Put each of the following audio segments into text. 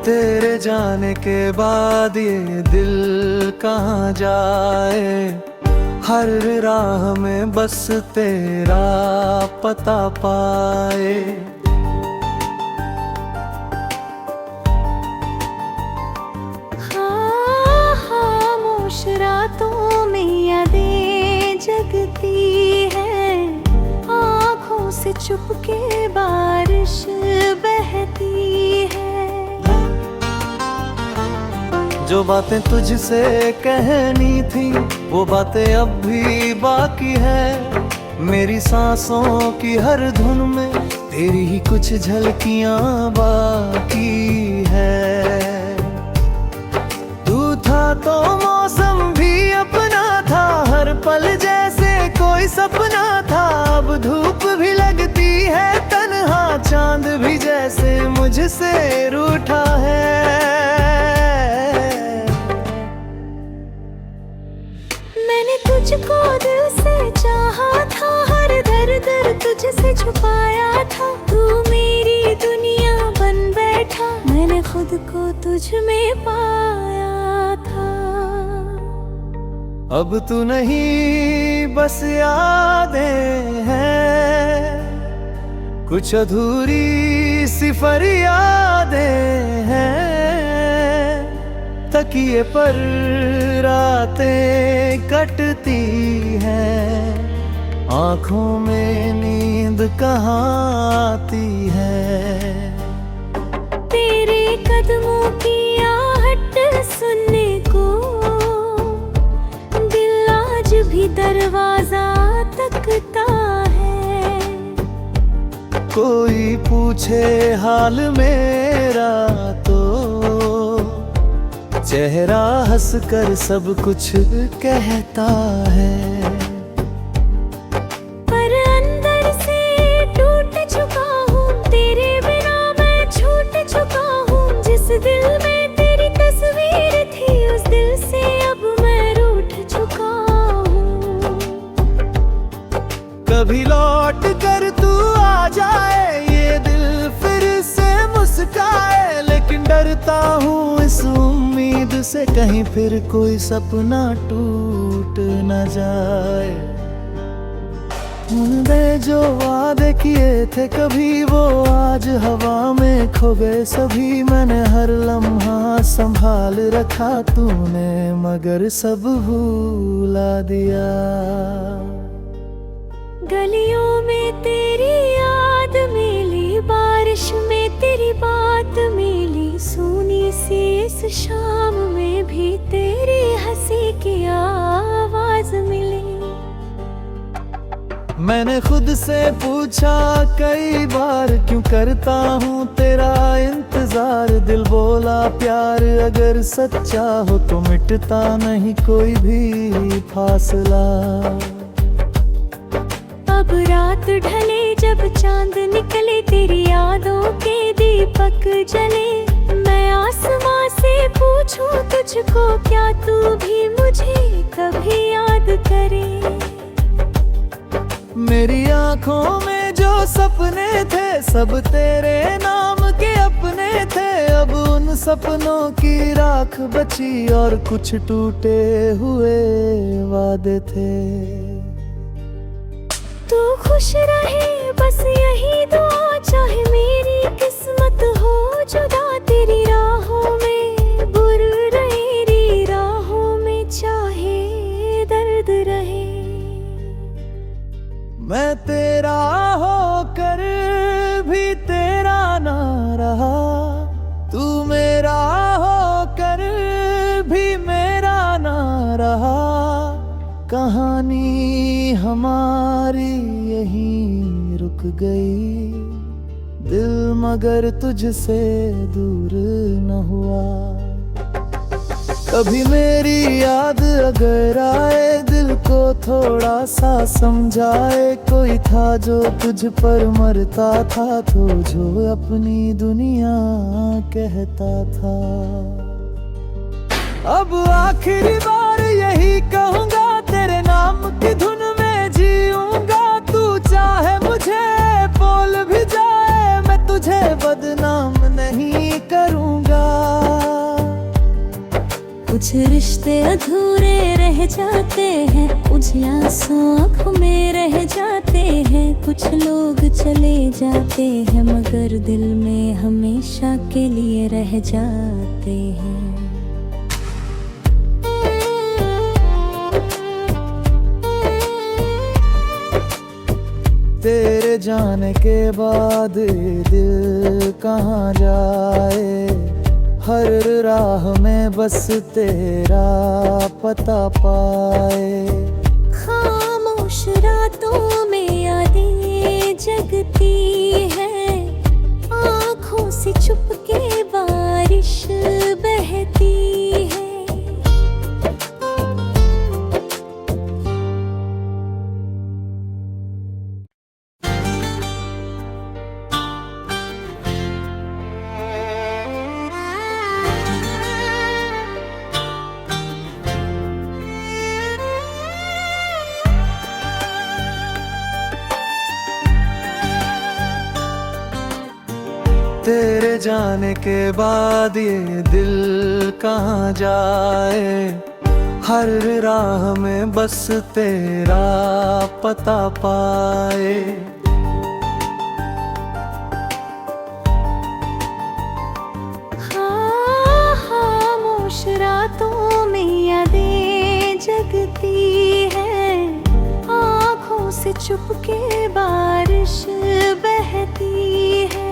तेरे जाने के बाद ये दिल कहाँ जाए, हर राह में बस तेरा पता पाए। हाँ, खामोश रातों में यादें जगती है, आँखों से चुपके बारिश बहती है। जो बातें तुझसे कहनी थी वो बातें अब भी बाकी है, मेरी सांसों की हर धुन में तेरी ही कुछ झलकियां बाकी है। तू था तो मौसम भी अपना था, हर पल जैसे कोई सपना था। अब धूप भी लगती है तन्हा, चांद भी जैसे मुझसे रूठा है। मैंने तुझको दिल से चाहा था, हर दर्द तुझसे छुपाया था। तू मेरी दुनिया बन बैठा, मैंने खुद को तुझ में पाया था। अब तू नहीं बस यादें हैं, कुछ अधूरी सी फरियादें हैं। तकिए पर रातें कटती हैं, आँखों में नींद कहाँ आती है। तेरे कदमों की आहट सुनने को दिल आज भी दरवाजा तकता है। कोई पूछे हाल मेरा तो चेहरा हंसकर सब कुछ कहता है। पर अंदर से टूट चुका हूँ, तेरे बिना मैं छूट चुका हूँ। जिस दिल में तेरी तस्वीर थी, उस दिल से अब मैं रूठ चुका हूँ। कभी लौट कर तू आ जाए, ये दिल फिर से मुस्काए। लेकिन डरता हूँ इस उम्मीद से, कहीं फिर कोई सपना टूट न जाए। उनने जो वादे किए थे कभी, वो आज हवा में खो गए सभी। मैंने हर लम्हा संभाल रखा, तूने मगर सब भूला दिया। गलियों में तेरी याद मिली, बारिश में तेरी बात मिली। सुनी सी इस शाम में भी तेरी हंसी की आवाज मिली। मैंने खुद से पूछा कई बार, क्यों करता हूँ तेरा इंतजार। दिल बोला प्यार अगर सच्चा हो तो मिटता नहीं कोई भी फासला। अब रात ढले जब चांद निकले, तेरी यादों के दीपक जले। मैं आसमां से पूछूं तुझको, क्या तू भी मुझे कभी याद करे। मेरी आँखों में जो सपने थे, सब तेरे नाम के अपने थे। अब उन सपनों की राख बची और कुछ टूटे हुए वादे थे। तू खुश रहे बस यही दुआ, चाहे मेरी किस्मत हो जुदा। तेरी राहों में बुर रहे, राहों में चाहे दर्द रहे। मैं तेरा होकर भी तेरा ना रहा, तू मेरा होकर भी मेरा ना रहा। कहानी हमारी यहीं रुक गई, दिल मगर तुझसे दूर न हुआ। कभी मेरी याद अगर आए, दिल को थोड़ा सा समझाए। कोई था जो तुझ पर मरता था, तो जो अपनी दुनिया कहता था। अब आखिरी बार यही कहूँगा, तेरे नाम की धुन में जीऊंगा। तू चाहे मुझे बोल भी जाए, मैं तुझे बदनाम नहीं करूँगा। कुछ रिश्ते अधूरे रह जाते हैं, कुछ आंसू आँखों में रह जाते हैं, कुछ लोग चले जाते हैं मगर दिल में हमेशा के लिए रह जाते हैं। तेरे जाने के बाद दिल कहाँ जाए, हर राह में बस तेरा पता पाए। खामोश रातों में यादें जगती है, आँखों से चुपके बारिश बहती है। तेरे जाने के बाद ये दिल कहाँ जाए, हर राह में बस तेरा पता पाए। खामोश रातों में यादें जगती है, आँखों से चुपके बारिश बहती है।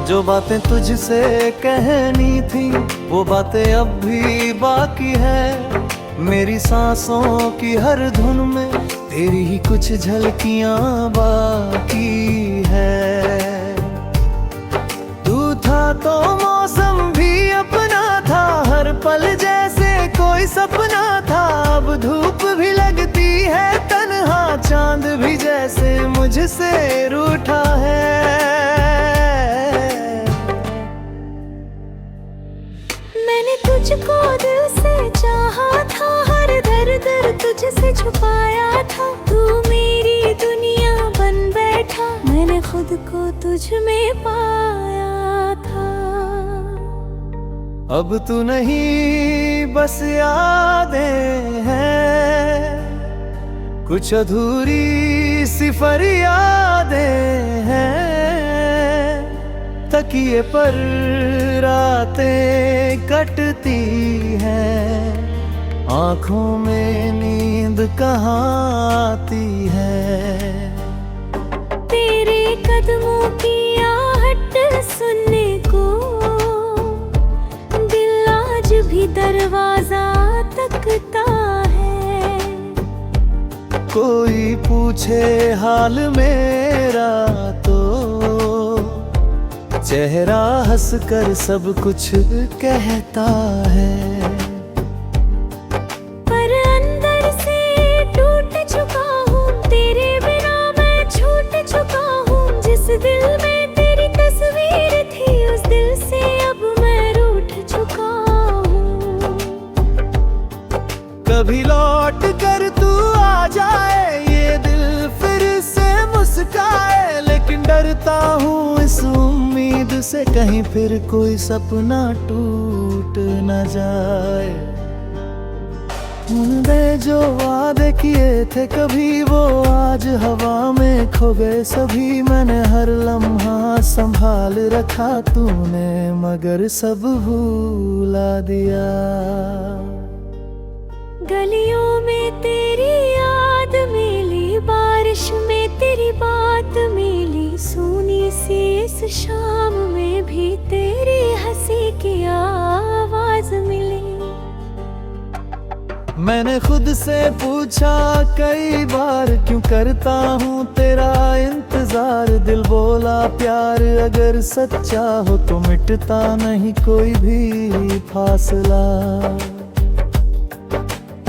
जो बातें तुझसे कहनी थी वो बातें अब भी बाकी है, मेरी सांसों की हर धुन में तेरी ही कुछ झलकियां बाकी है। तू था तो मौसम भी अपना था, हर पल जैसे कोई सपना था। अब धूप भी लगती है तन्हा, चांद भी जैसे मुझसे रूठा है। तुझको दिल से चाहा था, हर दर्द तुझसे छुपाया था। तू मेरी दुनिया बन बैठा, मैंने खुद को तुझ में पाया था। अब तू नहीं बस यादें हैं, कुछ अधूरी सी फरियादें हैं। तकिए पर रातें कटती हैं, आँखों में नींद कहाँ आती है। तेरे कदमों की आहट सुनने को दिल आज भी दरवाजा तकता है। कोई पूछे हाल मेरा तो चेहरा हंसकर सब कुछ कहता है। पर अंदर से टूट चुका हूँ, तेरे बिना मैं छूट चुका हूँ। जिस दिल में तेरी तस्वीर थी, उस दिल से अब मैं रूठ चुका हूँ। कभी लौट कर तू आ जाए, ये दिल फिर से मुस्काए, लेकिन डरता हूँ इस उम्मीद से कहीं फिर कोई सपना टूट न जाए। उनने जो वादे किए थे कभी, वो आज हवा में खो गए सभी। मैंने हर लम्हा संभाल रखा, तूने मगर सब भूला दिया। गलियों में तेरी याद मिली, बारिश में तेरी बात मिली, सूनी सी इस शाम में भी तेरी हंसी की आवाज मिली। मैंने खुद से पूछा कई बार, क्यों करता हूँ तेरा इंतजार। दिल बोला प्यार अगर सच्चा हो तो मिटता नहीं कोई भी फासला।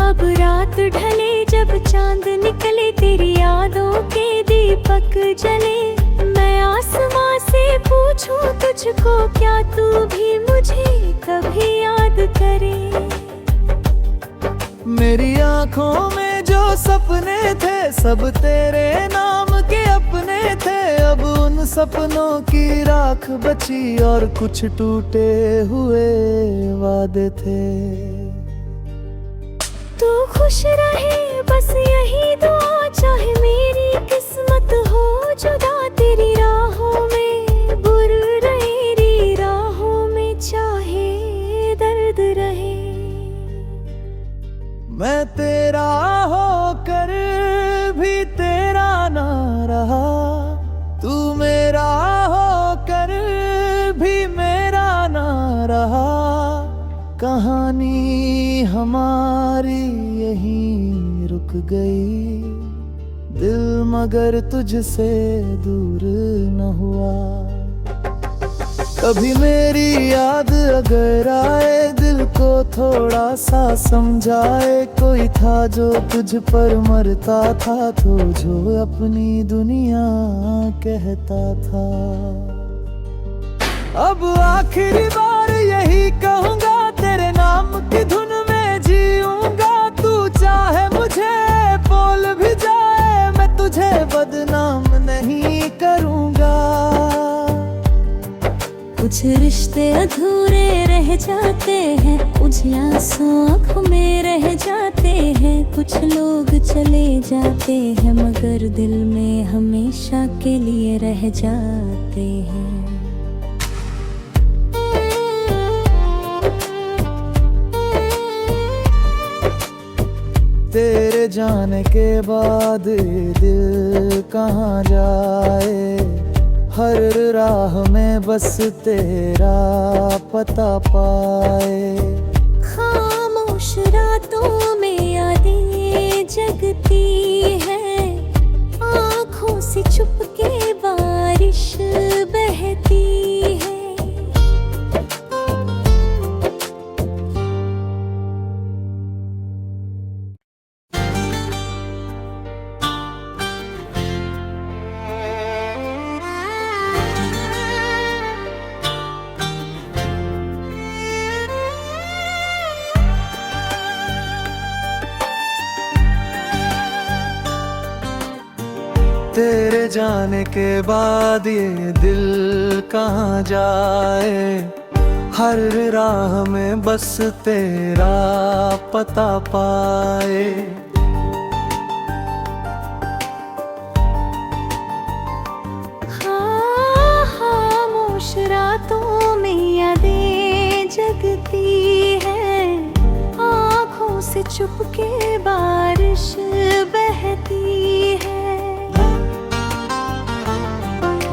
अब रात ढले जब चांद निकले, तेरी यादों के दीपक जले। मैं आसमां से पूछूं तुझको, क्या तू भी मुझे कभी याद करे। मेरी आँखों में जो सपने थे सब तेरे नाम के अपने थे, अब उन सपनों की राख बची और कुछ टूटे हुए वादे थे। तू खुश रहे बस यही दुआ, चाहे मेरी किस्मत हो जुदा तेरी राहों में, बुर मेरी राहों में चाहे दर्द रहे। मैं तेरा होकर भी तेरा ना रहा, तू मेरा होकर भी मेरा ना रहा। कहानी हमारी यहीं रुक गई, दिल मगर तुझसे दूर न हुआ। कभी मेरी याद अगर आए, दिल को थोड़ा सा समझाए। कोई था जो तुझ पर मरता था, तो जो अपनी दुनिया कहता था। अब आखिरी बार यही कहूँगा, तेरे नाम की धुन में जीऊंगा। तू चाहे मुझे बोल भी जाए, मैं तुझे बदनाम नहीं करूँगा। कुछ रिश्ते अधूरे रह जाते हैं, कुछ आंसू आँखों में रह जाते हैं। कुछ लोग चले जाते हैं मगर दिल में हमेशा के लिए रह जाते हैं। तेरे जाने के बाद दिल कहाँ जाए, हर राह में बस तेरा पता पाए। खामोश रातों में यादें जगती हैं, आँखों से चुपके बारिश बहती है। तेरे जाने के बाद ये दिल कहाँ जाए, हर राह में बस तेरा पता पाए। खामोश रातों में यादें जगती हैं, आँखों से चुपके बारिश बहती है।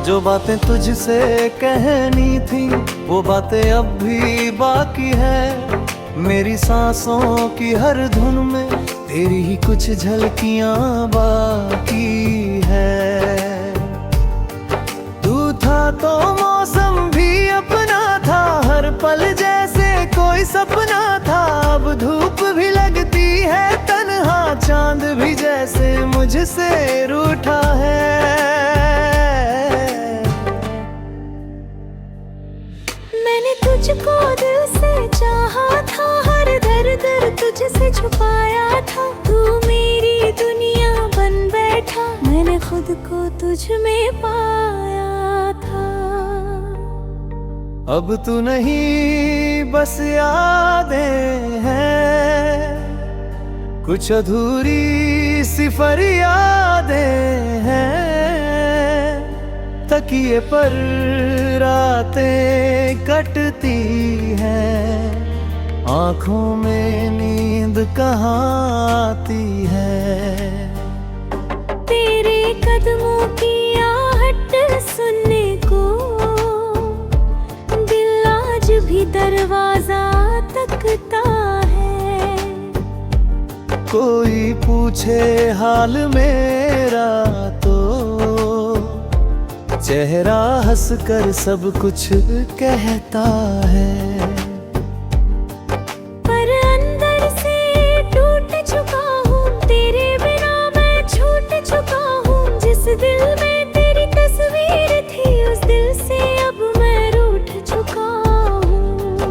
जो बातें तुझसे कहनी थी, वो बातें अब भी बाकी है। मेरी सांसों की हर धुन में तेरी ही कुछ झलकियां बाकी है। तू था तो मौसम भी अपना था, हर पल जैसे कोई सपना था। अब धूप भी लगती है तन्हा, चांद भी जैसे मुझसे रूठा है। तुझको दिल से चाहा था, हर दर्द तुझसे छुपाया था। तू मेरी दुनिया बन बैठा, मैंने खुद को तुझ में पाया था। अब तू नहीं बस यादें हैं, कुछ अधूरी सी फरियादें हैं। तकिए पर रातें कटती हैं, आँखों में नींद कहाँ आती है। तेरे कदमों की आहट सुनने को दिल आज भी दरवाजा तकता है। कोई पूछे हाल मेरा तो चेहरा हंसकर सब कुछ कहता है। पर अंदर से टूट चुका हूँ, तेरे बिना मैं छूट चुका हूँ। जिस दिल में तेरी तस्वीर थी, उस दिल से अब मैं रूठ चुका हूँ।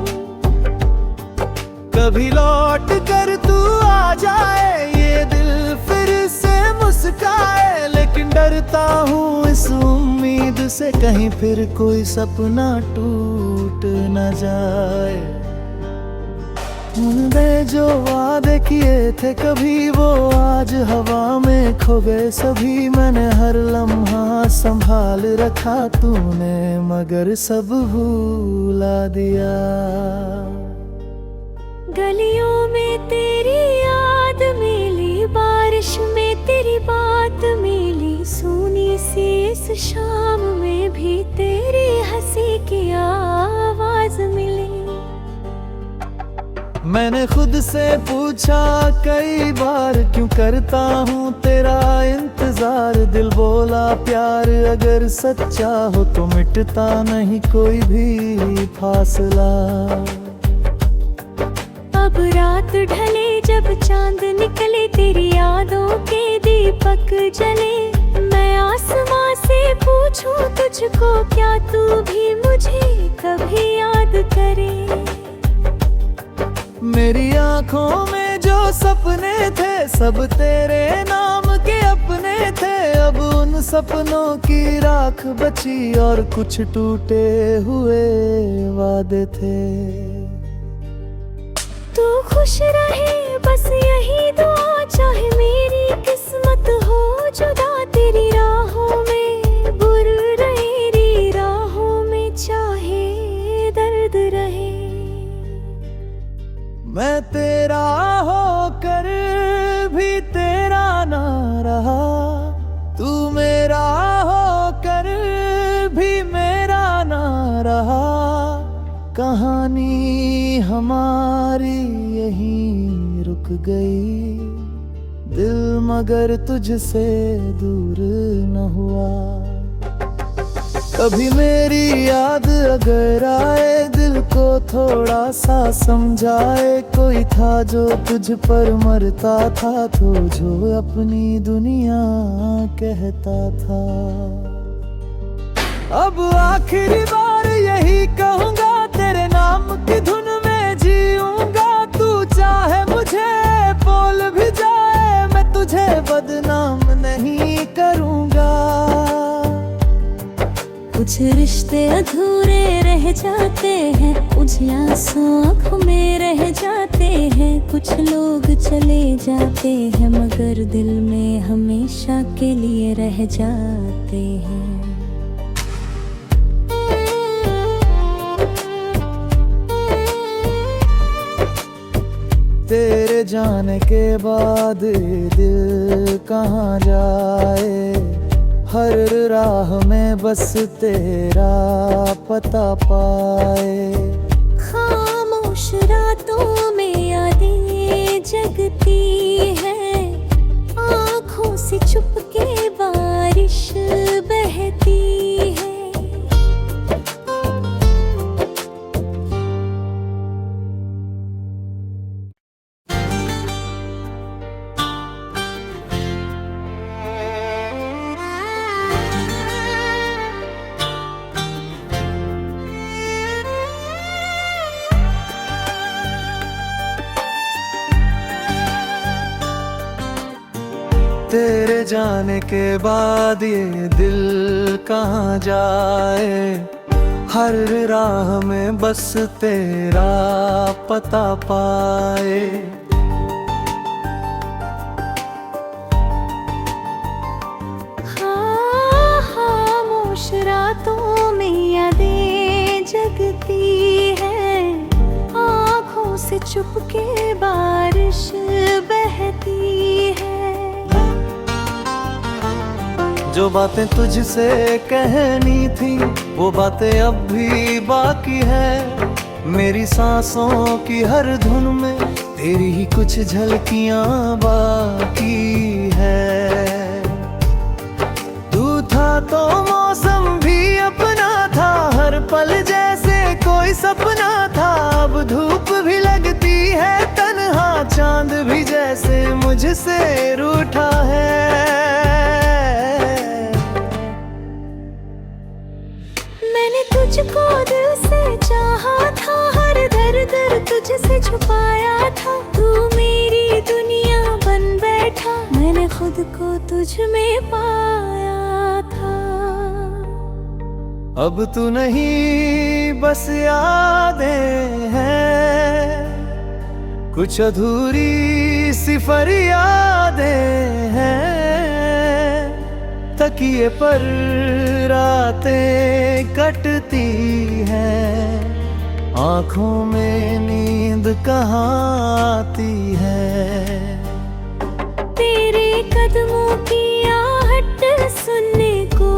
कभी लौट कर तू आ जाए, ये दिल फिर से मुस्काए। लेकिन डरता हूँ इस उम्मीद नींद से कहीं फिर कोई सपना टूट न जाए। उनने जो वादे किए थे कभी वो आज हवा में खो गए सभी। मैंने हर लम्हा संभाल रखा तूने मगर सब भूला दिया। गलियों में तेरी याद मिली, बारिश में तेरी बात मिली, सोनी सी इस शाम में भी तेरी हंसी की आवाज मिली। मैंने खुद से पूछा कई बार क्यों करता हूँ तेरा इंतजार। दिल बोला प्यार अगर सच्चा हो तो मिटता नहीं कोई भी फासला। अब रात ढले जब चांद निकले, तेरी यादों के दीपक जले। मैं आसमां से पूछूं तुझको क्या तू भी मुझे कभी याद करे। मेरी आंखों में जो सपने थे सब तेरे नाम के अपने थे। अब उन सपनों की राख बची और कुछ टूटे हुए वादे थे। तू खुश रहे बस यही दुआ, चाहे मेरी किस्मत हो जुदा। तेरी राहों में बुर रहेरी राहों में चाहे दर्द रहे। मैं तेरा होकर भी तेरा ना रहा, तू मेरा होकर भी मेरा ना रहा। कहानी हमारी यहीं रुक गई, दिल मगर तुझसे दूर न हुआ। कभी मेरी याद अगर आए दिल को थोड़ा सा समझाए। कोई था जो तुझ पर मरता था तो जो अपनी दुनिया कहता था। अब आखिरी बार यही कहूँगा तेरे नाम की धुन में जीऊंगा। तू चाहे मुझे बोल भी जाए मैं तुझे बदनाम नहीं करूँगा। कुछ रिश्ते अधूरे रह जाते हैं, कुछ आंसू आँखों में रह जाते हैं। कुछ लोग चले जाते हैं मगर दिल में हमेशा के लिए रह जाते हैं। तेरे जाने के बाद दिल कहाँ जाए। हर राह में बस तेरा पता पाए। खामोश रातों में यादें जगती हैं, आँखों से चुपके बारिश बहती है। तेरे जाने के बाद ये दिल कहाँ जाए। हर राह में बस तेरा पता पाए। खामोश रातों में यादें जगती हैं, आँखों से चुपके बारिश बहती है। जो बातें तुझसे कहनी थी वो बातें अब भी बाकी है। मेरी सांसों की हर धुन में तेरी ही कुछ झलकियां बाकी है। तू था तो मौसम भी अपना था, हर पल जैसे कोई सपना था। अब धूप भी लगती है तन्हा, चांद भी जैसे मुझसे रूठा है। तुझको दिल से चाहा था, हर दर्द तुझसे छुपाया था। तू मेरी दुनिया बन बैठा, मैंने खुद को तुझ में पाया था। अब तू नहीं बस यादें हैं, कुछ अधूरी सी फरियादें हैं। तकिए पर रातें कटती हैं, आँखों में नींद कहाँ आती है। तेरे कदमों की आहट सुनने को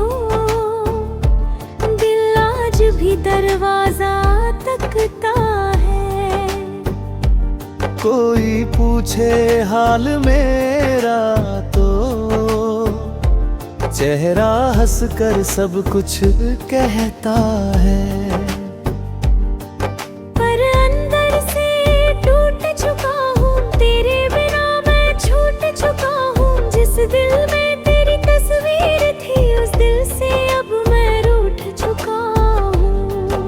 दिल आज भी दरवाजा तकता है। कोई पूछे हाल मेरा तो चेहरा हंसकर सब कुछ कहता है। पर अंदर से टूट चुका हूँ, तेरे बिना मैं छूट चुका हूँ। जिस दिल में तेरी तस्वीर थी, उस दिल से अब मैं रूठ चुका हूँ।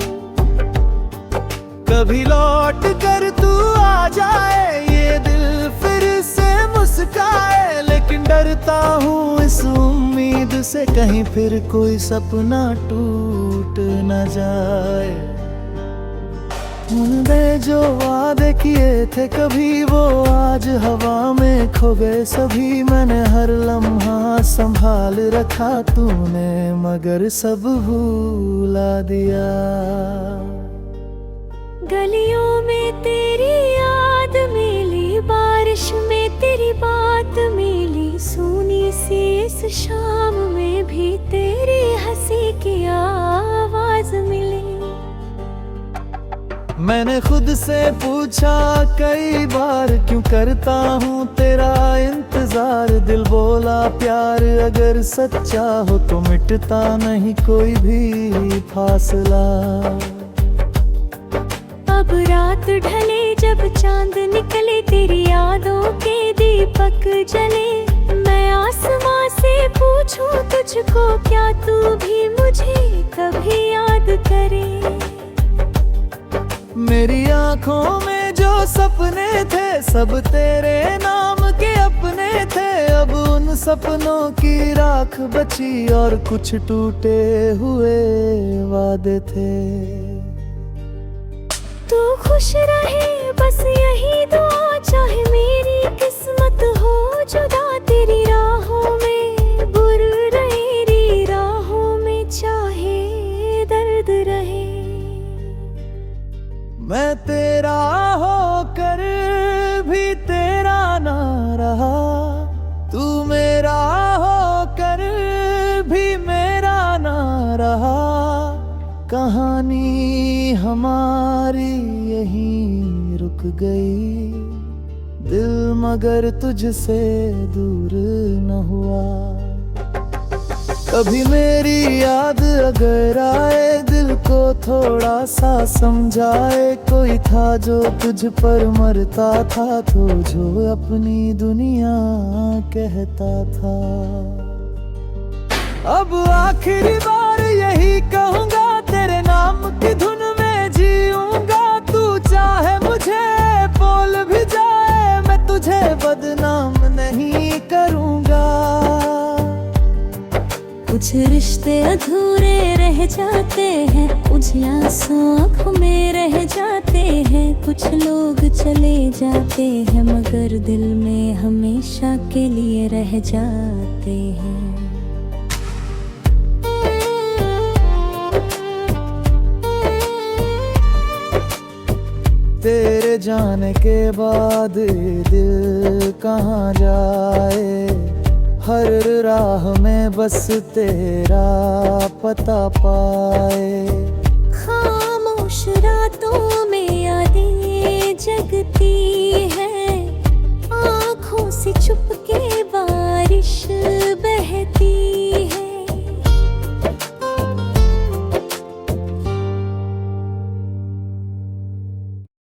कभी लौट कर तू आ जाए, ये दिल फिर से मुस्काए। लेकिन डरता हूँ इस उम्मीद से, कहीं फिर कोई सपना टूट न जाए। उनने जो वादे किए थे कभी, वो आज हवा में खो गए सभी। मैंने हर लम्हा संभाल रखा, तूने मगर सब भूला दिया। गलियों में तेरी याद मिली, बारिश में तेरी बात मिली। सुनी सी इस शाम में भी तेरी हंसी की आवाज मिली। मैंने खुद से पूछा कई बार, क्यों करता हूँ तेरा इंतजार। दिल बोला प्यार अगर सच्चा हो तो मिटता नहीं कोई भी फासला। अब रात ढले जब चांद निकले, तेरी यादों के दीपक जले। मैं आसमां से पूछूं तुझको, क्या तू भी मुझे कभी याद करे। मेरी आंखों में जो सपने थे, सब तेरे नाम के अपने थे। अब उन सपनों की राख बची, और कुछ टूटे हुए वादे थे। तू खुश रहे बस यही दुआ, चाहे मेरी किस्मत हो जुदा। तेरी राहों में बुर रहे, राहों में चाहे दर्द रहे। मैं तेरा होकर भी तेरा ना रहा, तू मेरा होकर भी मेरा ना रहा। कहानी हमारी यहीं रुक गई, दिल मगर तुझसे दूर न हुआ। कभी मेरी याद अगर आए, दिल को थोड़ा सा समझाए। कोई था जो तुझ पर मरता था, तो जो अपनी दुनिया कहता था। अब आखिरी बार यही कहूँगा, तेरे नाम की धुन में जीऊंगा। तू चाहे मुझे बोल भी जाए, मैं तुझे बदनाम नहीं करूँगा। कुछ रिश्ते अधूरे रह जाते हैं, कुछ आंसू आँखों में रह जाते हैं। कुछ लोग चले जाते हैं, मगर दिल में हमेशा के लिए रह जाते हैं। तेरे जाने के बाद दिल कहाँ जाए। हर राह में बस तेरा पता पाए। खामोश रातों में यादें जगती है।